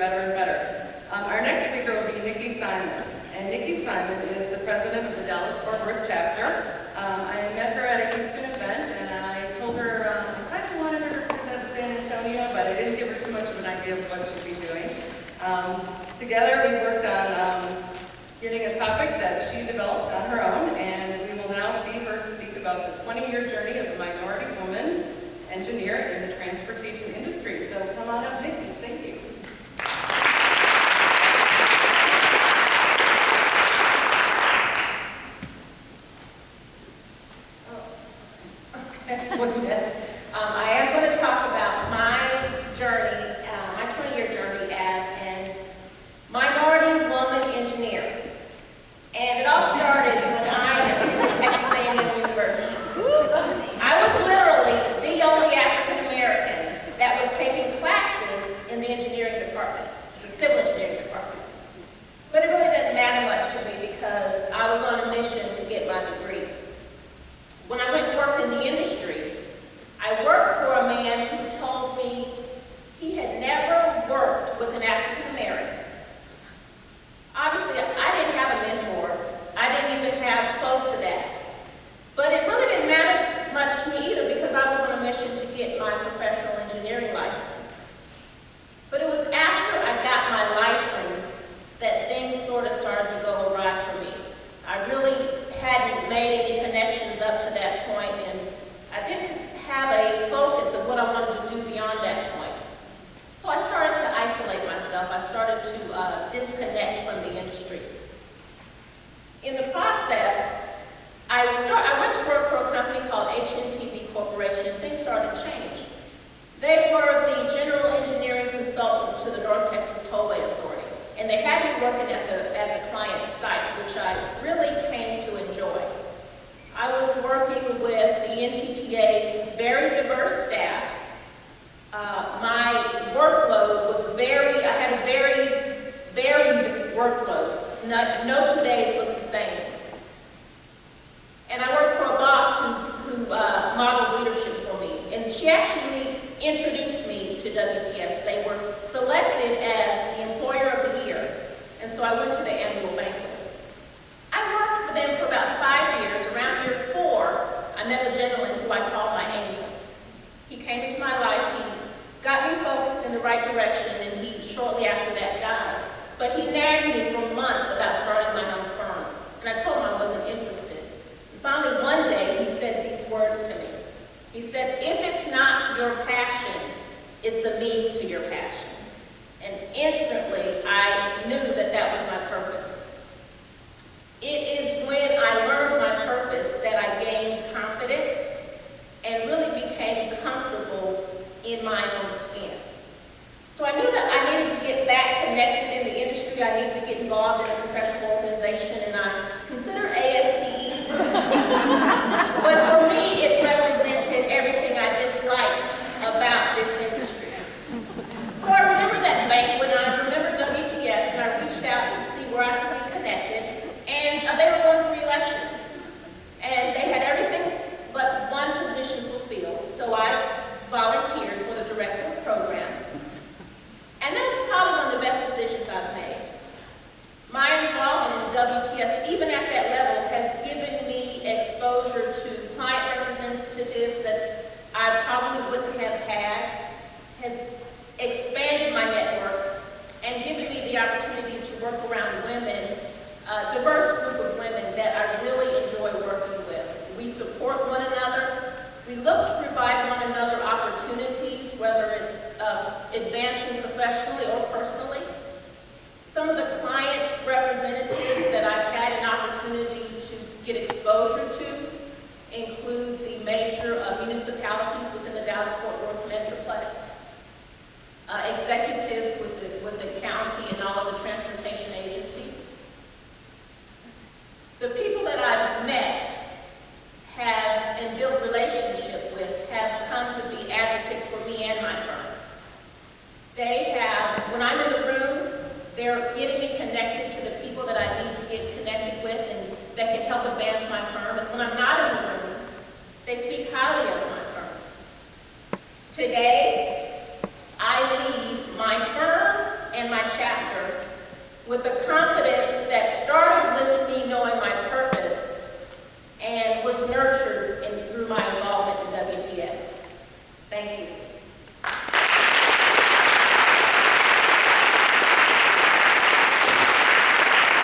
better and better. Our next speaker will be Nikki Simon. And Nikki Simon is the president of the Dallas-Fort Worth chapter. I met her at a Houston event, and I told her I kind of wanted her to present San Antonio, but I didn't give her too much of an idea of what she'd be doing. Together, we worked on getting a topic that she developed on her own, and we will now see her speak about the 20-year journey of a minority woman engineer in the transportation industry. So come on up, Nikki. Thank you. Yes. I am going to talk about my journey, my 20-year journey as a minority woman engineer. And it all started when I attended Texas A&M University. I was literally the only African American that was taking classes in the engineering department, the civil engineering department. But it really didn't matter much to me because I was on a mission to get my degree. When I went and worked in the industry, I worked for a man who told me he had never worked with an African American. Obviously, I didn't have a mentor. I didn't even have close to that. But it really didn't matter much to me either because I was on a mission to get my professional engineering license. But it was after I got my license that things sort of started to go awry for me. I really hadn't made any connections up to that point, and I didn't have a focus of what I wanted to do beyond that point. So I started to isolate myself. I started to disconnect from the industry. In the process, I went to work for a company called HNTV Corporation, and things started to change. They were the general engineering consultant to the North Texas Tollway Authority, and they had me working at the client's site, which I really came to enjoy. I was working with the NTTA's very diverse staff. My workload was I had a very varied workload. No 2 days looked the same. And I worked for a boss who modeled leadership for me. And she actually introduced me to WTS. They were selected as the employer of the year. And so I went to the annual banquet. I worked for them for about 5 years. Around year 4, I met a gentleman who I call my angel. He came into my life. He got me focused in the right direction, and he shortly after that died. But he nagged me for months about starting my own firm. And I told him I wasn't interested. And finally, one day, he said these words to me. He said, "If it's not your passion, it's a means to your passion." And instantly, I knew that that was my purpose. It is when I learned my purpose that I gained confidence and really became comfortable in my own skin. So I knew that I needed to get back connected in the industry. I needed to get involved in a professional organization, and I consider ASCE. But for me, it represented everything I disliked about this industry. So I remember that banquet, and I remember WTS, and I reached out to see where I could be connected. And they were going through elections. And they had everything but one position fulfilled. So I volunteered for the director of programs. And that was probably one of the best decisions I've made. My involvement in WTS, even at that level, has given me exposure to client representatives that I probably wouldn't have had, has expanded my network, and given me the opportunity to work around women, a diverse group of women that I really enjoy working with. We support one another. We look to provide one another opportunities, whether it's advancing professionally or personally. Some of the client representatives that I've had an opportunity to get exposure to include the major municipalities within the Dallas-Fort Worth Metroplex, executives with the county and all of the transportation agencies. The people that I've met and built relationship with have come to be advocates for me and my firm. They have, when I'm in the room, they're getting me connected to the people that I need to get connected with and that can help advance my firm. And when I'm not in the room, they speak highly of my firm. Today, I lead my firm and my chapter with the confidence that started with me knowing my purpose and was nurtured through my involvement in WTS. Thank you.